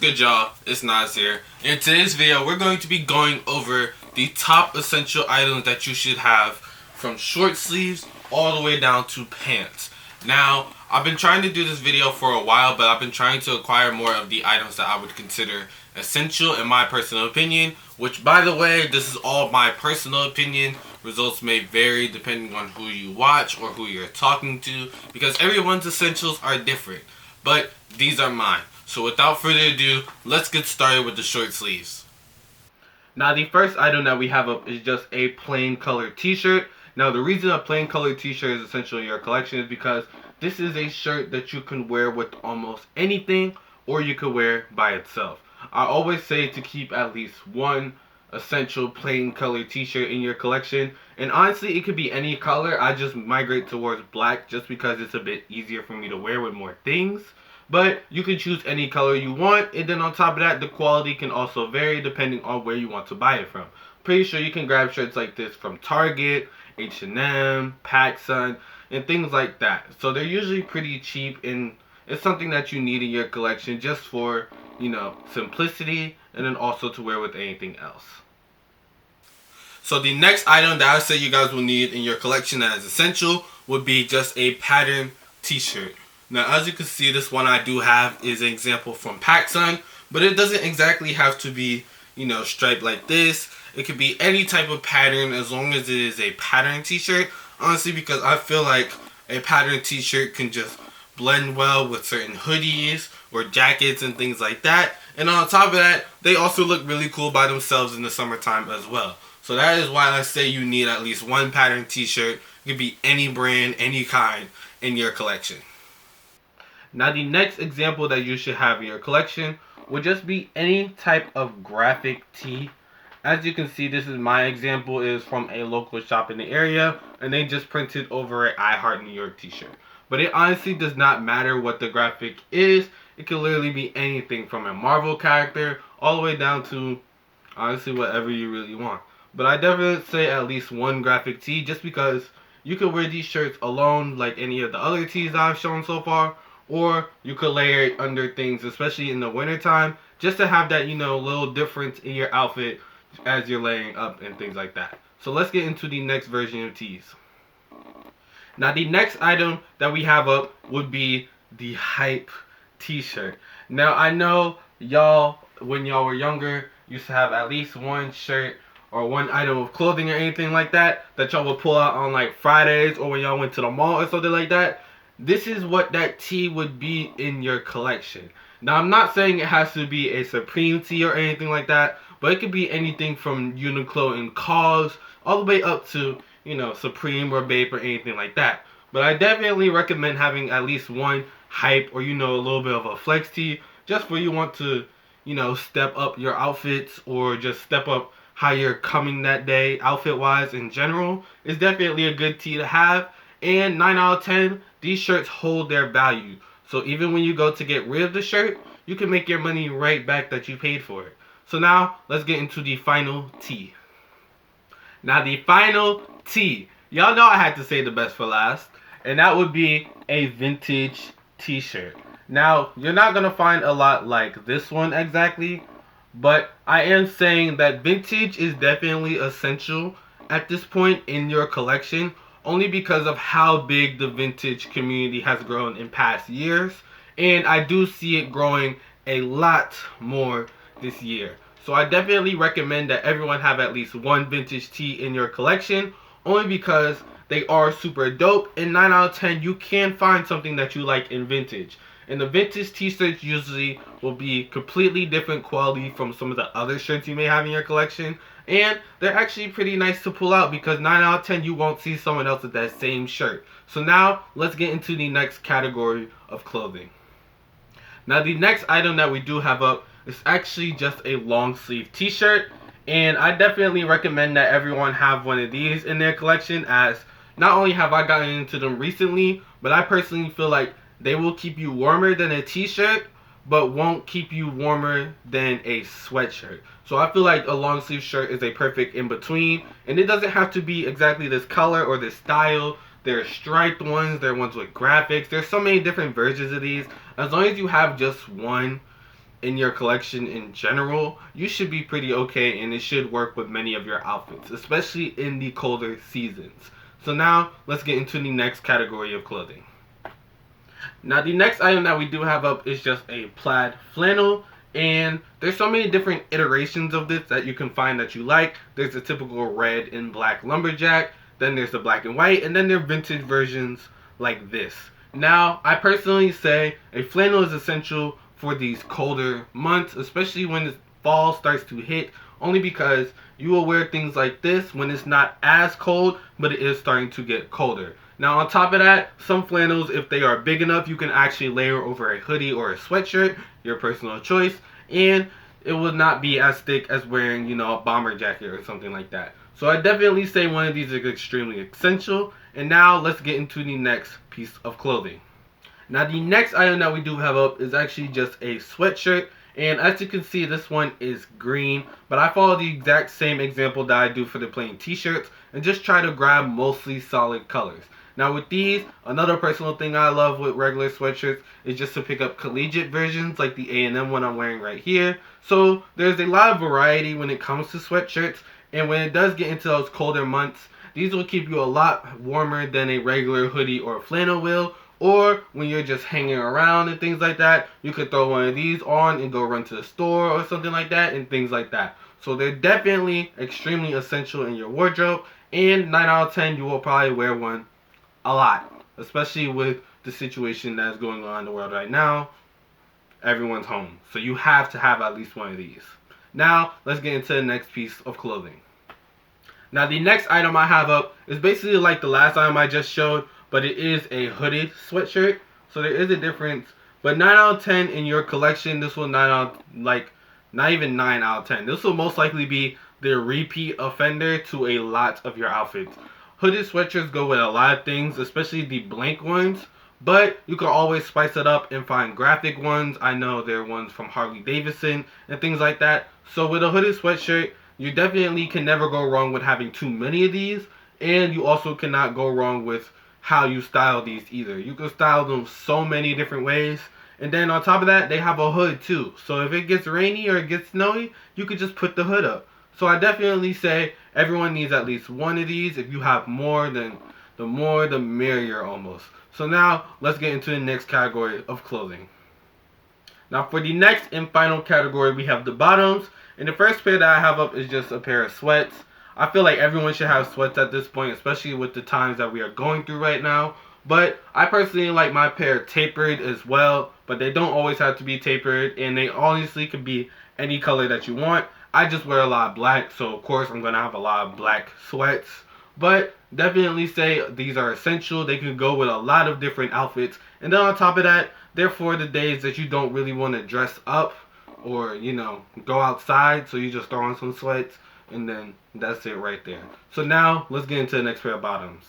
good, y'all? It's Naazir. In today's video, we're going to be going over the top essential items that you should have, from short sleeves all the way down to pants. Now, I've been trying to do this video for a while, but I've been trying to acquire more of the items that I would consider essential in my personal opinion, which, by the way, this is all my personal opinion. Results may vary depending on who you watch or who you're talking to, because everyone's essentials are different, but these are mine. So without further ado, let's get started with the short sleeves. Now, the first item that we have up is just a plain colored t-shirt. Now, the reason a plain colored t-shirt is essential in your collection is because this is a shirt that you can wear with almost anything, or you could wear by itself. I always say to keep at least one essential plain colored t-shirt in your collection, and honestly it could be any color. I just migrate towards black just because it's a bit easier for me to wear with more things, but you can choose any color you want, and then on top of that, the quality can also vary depending on where you want to buy it from. Pretty sure you can grab shirts like this from Target, H&M, PacSun, and things like that. So they're usually pretty cheap, and it's something that you need in your collection just for, you know, simplicity, and then also to wear with anything else. So the next item that I say you guys will need in your collection that is essential would be just a patterned t-shirt. Now, as you can see, this one I do have is an example from PacSun, but it doesn't exactly have to be, you know, striped like this. It could be any type of pattern as long as it is a patterned t-shirt. Honestly, because I feel like a patterned t-shirt can just blend well with certain hoodies or jackets and things like that. And on top of that, they also look really cool by themselves in the summertime as well. So that is why I say you need at least one patterned t-shirt. It could be any brand, any kind, in your collection. Now, the next example that you should have in your collection would just be any type of graphic tee. As you can see, this is my example, is from a local shop in the area, and they just printed over an I Heart New York t-shirt. But it honestly does not matter what the graphic is. It can literally be anything from a Marvel character all the way down to, honestly, whatever you really want. But I definitely say at least one graphic tee, just because you could wear these shirts alone like any of the other tees I've shown so far, or you could layer it under things, especially in the wintertime, just to have that, you know, little difference in your outfit as you're layering up and things like that. So let's get into the next version of tees. Now, the next item that we have up would be the hype t-shirt. Now, I know y'all, when y'all were younger, used to have at least one shirt or one item of clothing or anything like that y'all would pull out on like Fridays, or when y'all went to the mall or something like that. This is what that tee would be in your collection. Now, I'm not saying it has to be a Supreme tee or anything like that, but it could be anything from Uniqlo and COS all the way up to, you know, Supreme or Bape or anything like that. But I definitely recommend having at least one hype, or, you know, a little bit of a flex tee, just for you want to, you know, step up your outfits, or just step up how you're coming that day outfit wise in general. Is definitely a good tee to have. And 9 out of 10, these shirts hold their value. So even when you go to get rid of the shirt, you can make your money right back that you paid for it. So now, let's get into the final tee. Now, the final tee. Y'all know I had to say the best for last. And that would be a vintage t-shirt. Now, you're not going to find a lot like this one exactly, but I am saying that vintage is definitely essential at this point in your collection, only because of how big the vintage community has grown in past years, and I do see it growing a lot more this year. So I definitely recommend that everyone have at least one vintage tee in your collection, only because they are super dope, and 9 out of 10 you can find something that you like in vintage. And the vintage t-shirts usually will be completely different quality from some of the other shirts you may have in your collection. And they're actually pretty nice to pull out, because 9 out of 10 you won't see someone else with that same shirt. So now, let's get into the next category of clothing. Now, the next item that we do have up is actually just a long sleeve t-shirt. And I definitely recommend that everyone have one of these in their collection, as not only have I gotten into them recently, but I personally feel like they will keep you warmer than a t-shirt, but won't keep you warmer than a sweatshirt. So I feel like a long sleeve shirt is a perfect in between, and it doesn't have to be exactly this color or this style. There are striped ones, there are ones with graphics. There's so many different versions of these. As long as you have just one in your collection in general, you should be pretty okay, and it should work with many of your outfits, especially in the colder seasons. So now let's get into the next category of clothing. Now the next item that we do have up is just a plaid flannel, and there's so many different iterations of this that you can find that you like. There's the typical red and black lumberjack, then there's the black and white, and then there are vintage versions like this. Now, I personally say a flannel is essential for these colder months, especially when the fall starts to hit, only because you will wear things like this when it's not as cold, but it is starting to get colder. Now, on top of that, some flannels, if they are big enough, you can actually layer over a hoodie or a sweatshirt, your personal choice, and it will not be as thick as wearing, a bomber jacket or something like that. So I definitely say one of these is extremely essential. And now let's get into the next piece of clothing. Now the next item that we do have up is actually just a sweatshirt. And as you can see, this one is green, but I follow the exact same example that I do for the plain t-shirts and just try to grab mostly solid colors. Now with these, another personal thing I love with regular sweatshirts is just to pick up collegiate versions like the A&M one I'm wearing right here. So there's a lot of variety when it comes to sweatshirts, and when it does get into those colder months, these will keep you a lot warmer than a regular hoodie or flannel will. Or when you're just hanging around and things like that, you could throw one of these on and go run to the store or something like that and things like that. So they're definitely extremely essential in your wardrobe, and 9 out of 10 you will probably wear one a lot, especially with the situation that's going on in the world right now. Everyone's home, so you have to have at least one of these. Now let's get into the next piece of clothing. Now the next item I have up is basically like the last item I just showed, but it is a hooded sweatshirt, so there is a difference. But 9 out of 10 in your collection, this will not even 9 out of 10. This will most likely be the repeat offender to a lot of your outfits. Hooded sweatshirts go with a lot of things, especially the blank ones, but you can always spice it up and find graphic ones. I know there are ones from Harley Davidson and things like that. So with a hooded sweatshirt, you definitely can never go wrong with having too many of these, and you also cannot go wrong with how you style these either. You can style them so many different ways, and then on top of that, they have a hood too. So if it gets rainy or it gets snowy, you could just put the hood up. So I definitely say everyone needs at least one of these. If you have more, then the more the merrier almost. So now let's get into the next category of clothing. Now for the next and final category, we have the bottoms. And the first pair that I have up is just a pair of sweats. I feel like everyone should have sweats at this point, especially with the times that we are going through right now. But I personally like my pair tapered as well, but they don't always have to be tapered, and they honestly could be any color that you want. I just wear a lot of black, so of course I'm going to have a lot of black sweats. But definitely say these are essential. They can go with a lot of different outfits. And then on top of that, they're for the days that you don't really want to dress up or, go outside. So you just throw on some sweats, and then that's it right there. So now let's get into the next pair of bottoms.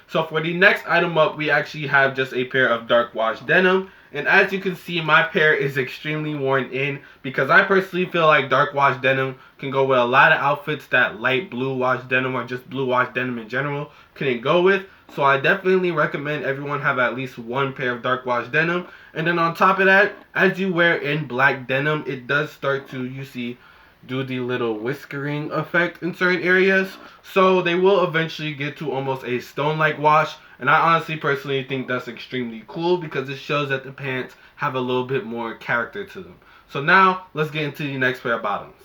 So for the next item up, we actually have just a pair of dark wash denim. And as you can see, my pair is extremely worn in because I personally feel like dark wash denim can go with a lot of outfits that light blue wash denim or just blue wash denim in general couldn't go with. So I definitely recommend everyone have at least one pair of dark wash denim. And then on top of that, as you wear in black denim, it does start to, do the little whiskering effect in certain areas. So they will eventually get to almost a stone-like wash. And I honestly personally think that's extremely cool because it shows that the pants have a little bit more character to them. So now let's get into the next pair of bottoms.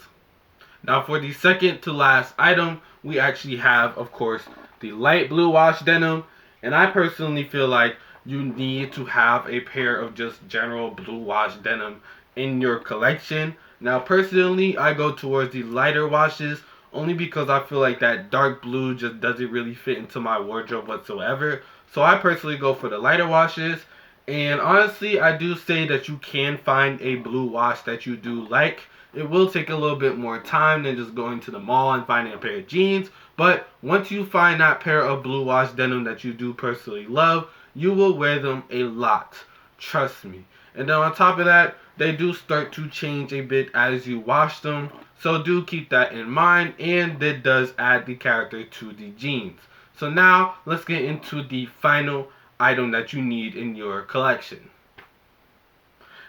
Now for the second to last item, we actually have, of course, the light blue wash denim. And I personally feel like you need to have a pair of just general blue wash denim in your collection. Now personally, I go towards the lighter washes only because I feel like that dark blue just doesn't really fit into my wardrobe whatsoever. So I personally go for the lighter washes. And honestly, I do say that you can find a blue wash that you do like. It will take a little bit more time than just going to the mall and finding a pair of jeans. But once you find that pair of blue wash denim that you do personally love, you will wear them a lot. Trust me. And then on top of that, they do start to change a bit as you wash them. So do keep that in mind, and it does add the character to the jeans. So now let's get into the final item that you need in your collection.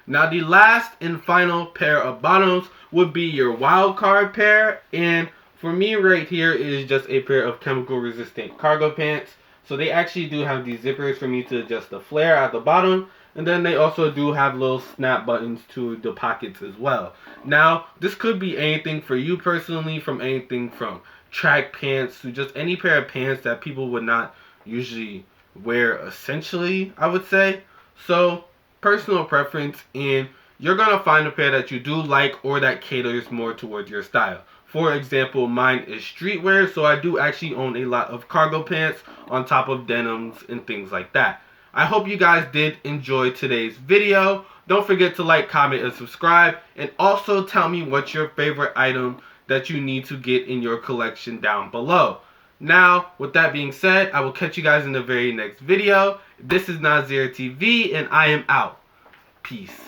Now the last and final pair of bottoms would be your wild card pair, and for me right here is just a pair of chemical resistant cargo pants. So they actually do have these zippers for me to adjust the flare at the bottom, and then they also do have little snap buttons to the pockets as well. Now this could be anything for you personally, from anything from track pants to just any pair of pants that people would not usually wear essentially, I would say. So personal preference, and you're gonna find a pair that you do like or that caters more towards your style. For example, mine is streetwear, so I do actually own a lot of cargo pants on top of denims and things like that. I hope you guys did enjoy today's video. Don't forget to like, comment, and subscribe, and also tell me what's your favorite item that you need to get in your collection down below. Now, with that being said, I will catch you guys in the very next video. This is Naazir TV, and I am out. Peace.